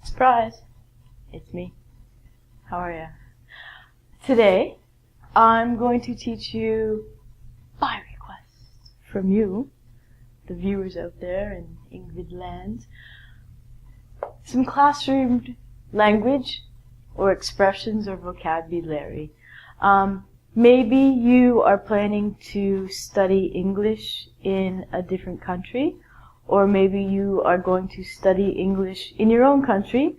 Surprise! It's me. How are you? Today, I'm going to teach you, by request from you, the viewers out there in Ingrid land, some classroom language or expressions or vocabulary. Maybe you are planning to study English in a different country, or maybe you are going to study English in your own country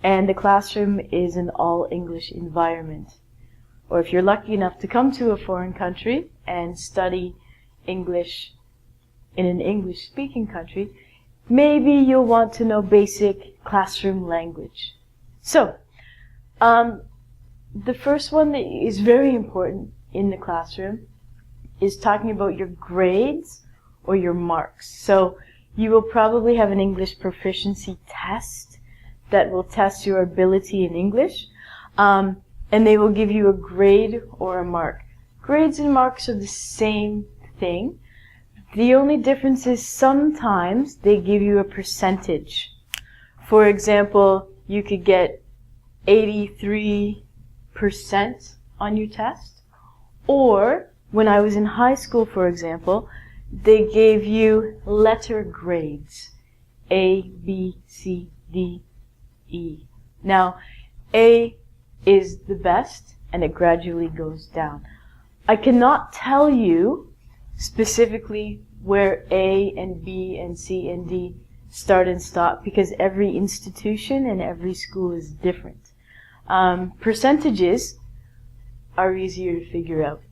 and the classroom is an all-English environment. Or if you're lucky enough to come to a foreign country and study English in an English-speaking country, maybe you'll want to know basic classroom language. So, the first one that is very important in the classroom is talking about your grades or your marks. So you will probably have an English proficiency test that will test your ability in English, and they will give you a grade or a mark. Grades and marks are the same thing. The only difference is sometimes they give you a percentage. For example, you could get 83% on your test, or when I was in high school, for example, they gave you letter grades, A, B, C, D, E. Now, A is the best, and it gradually goes down. I cannot tell you specifically where A and B and C and D start and stop, because every institution and every school is different. Percentages are easier to figure out.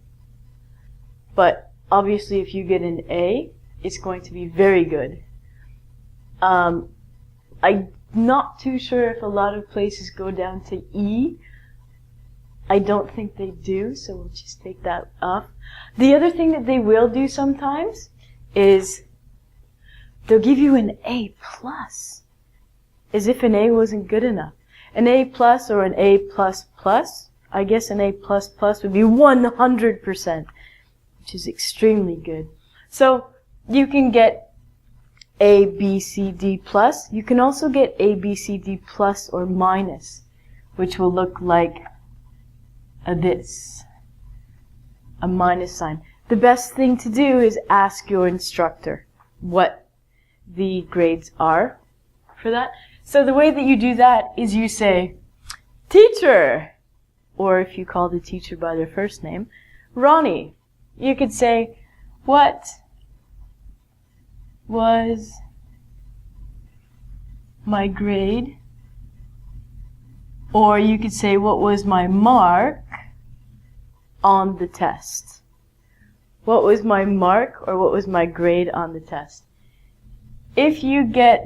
But obviously if you get an A, it's going to be very good. I'm not too sure if a lot of places go down to E. I don't think they do, so we'll just take that off. The other thing that they will do sometimes is they'll give you an A+, as if an A wasn't good enough. An A+ or an A++, I guess an A++ would be 100%, which is extremely good. So you can get A, B, C, D+. You can also get A, B, C, D+ or minus, which will look like this, a minus sign. The best thing to do is ask your instructor what the grades are for that. So the way that you do that is you say, teacher, or if you call the teacher by their first name, Ronnie. You could say, what was my grade? Or you could say, what was my mark on the test? What was my mark or what was my grade on the test? If you get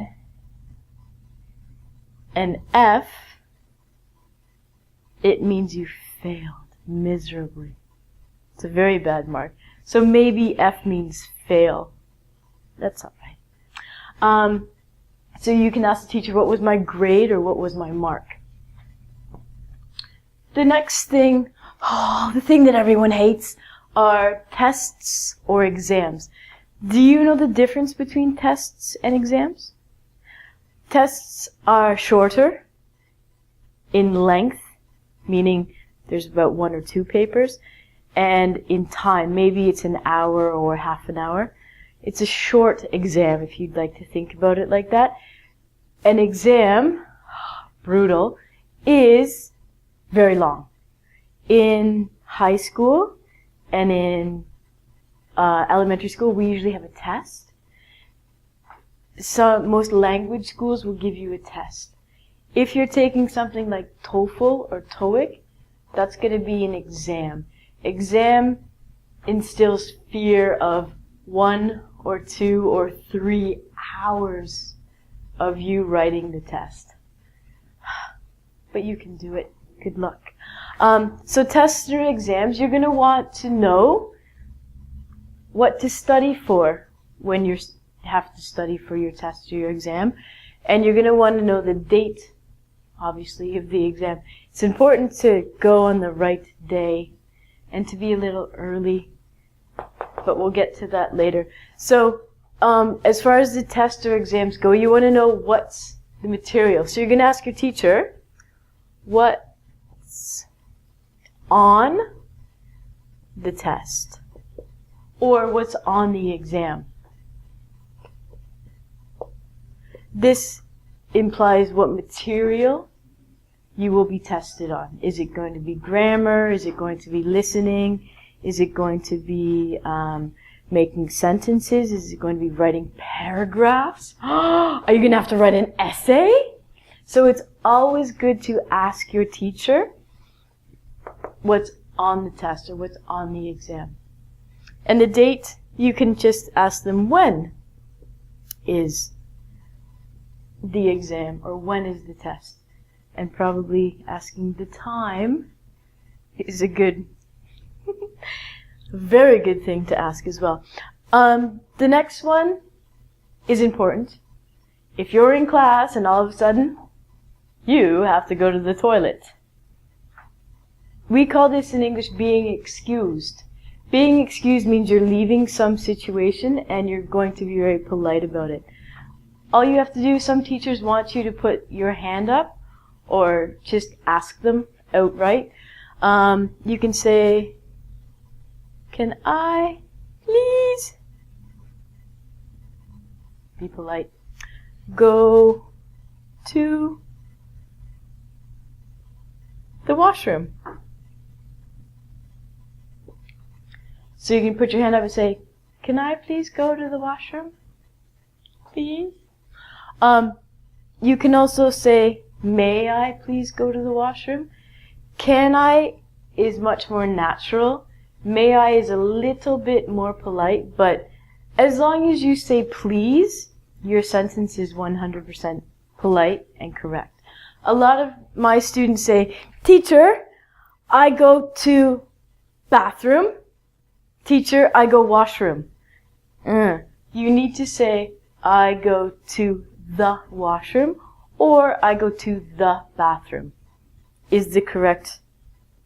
an F, it means you failed miserably. It's a very bad mark. So maybe F means fail. That's alright. So you can ask the teacher, what was my grade or what was my mark? The next thing, the thing that everyone hates, are tests or exams. Do you know the difference between tests and exams? Tests are shorter in length, meaning there's about 1 or 2 papers, and in time, maybe it's an hour or half an hour. It's a short exam, if you'd like to think about it like that. An exam, brutal, is very long. In high school and in elementary school, we usually have a test. So most language schools will give you a test. If you're taking something like TOEFL or TOEIC, that's going to be an exam. Exam instills fear of 1 or 2 or 3 hours of you writing the test. But you can do it. Good luck. So tests or exams, you're going to want to know what to study for when you have to study for your test or your exam. And you're going to want to know the date, obviously, of the exam. It's important to go on the right day and to be a little early, but we'll get to that later. So as far as the tests or exams go, you want to know what's the material. So you're going to ask your teacher, what's on the test? Or what's on the exam? This implies what material you will be tested on. Is it going to be grammar? Is it going to be listening? Is it going to be making sentences? Is it going to be writing paragraphs? Are you going to have to write an essay? So it's always good to ask your teacher what's on the test or what's on the exam. And the date, you can just ask them when is the exam or when is the test. And probably asking the time is a good, very good thing to ask as well. The next one is important. If you're in class and all of a sudden you have to go to the toilet. We call this in English being excused. Being excused means you're leaving some situation and you're going to be very polite about it. All you have to do, some teachers want you to put your hand up or just ask them outright. You can say, can I please, be polite, go to the washroom? So you can put your hand up and say, can I please go to the washroom? Please? You can also say, may I please go to the washroom? Can I is much more natural. May I is a little bit more polite, but as long as you say please, your sentence is 100% polite and correct. A lot of my students say, teacher, I go to bathroom. Teacher, I go washroom. You need to say, I go to the washroom or I go to the bathroom is the correct,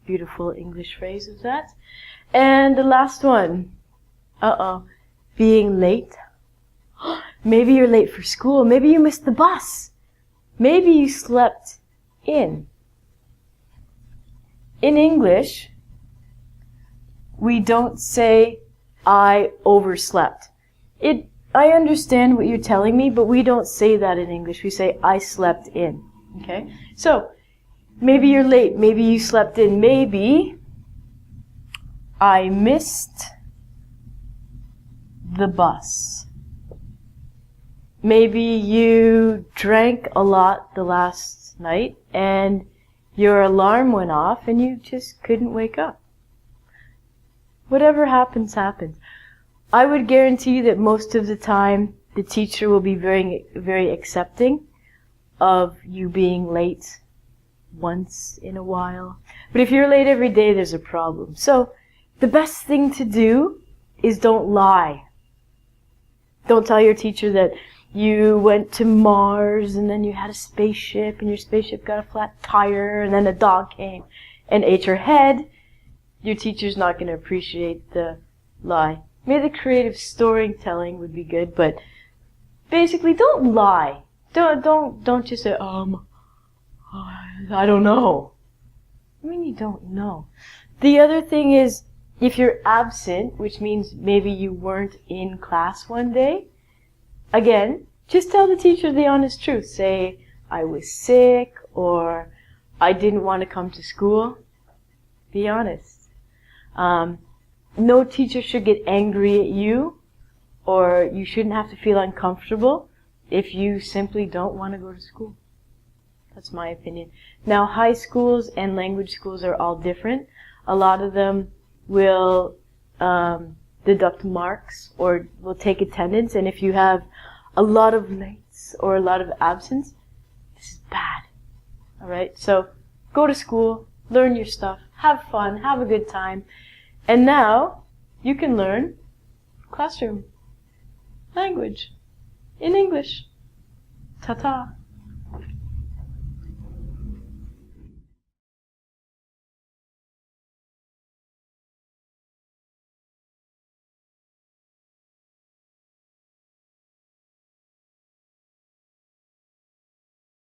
beautiful English phrase of that. And the last one, being late. Maybe you're late for school. Maybe you missed the bus. Maybe you slept in. In English, we don't say, I overslept. I understand what you're telling me, but we don't say that in English. We say, I slept in. Okay? So, maybe you're late. Maybe you slept in. Maybe I missed the bus. Maybe you drank a lot the last night and your alarm went off and you just couldn't wake up. Whatever happens, happens. I would guarantee you that most of the time the teacher will be very, very accepting of you being late once in a while. But if you're late every day, there's a problem. So the best thing to do is don't lie. Don't tell your teacher that you went to Mars and then you had a spaceship and your spaceship got a flat tire and then a dog came and ate your head. Your teacher's not going to appreciate the lie. Maybe the creative storytelling would be good, but basically don't lie. Don't just say, I don't know. I mean, you don't know. The other thing is, if you're absent, which means maybe you weren't in class one day, again, just tell the teacher the honest truth. Say, I was sick, or I didn't want to come to school. Be honest. No teacher should get angry at you, or you shouldn't have to feel uncomfortable if you simply don't want to go to school. That's my opinion. Now, high schools and language schools are all different. A lot of them will deduct marks or will take attendance, and if you have a lot of lates or a lot of absence, this is bad. Alright, so go to school, learn your stuff, have fun, have a good time, and now you can learn classroom language in English. Ta-ta.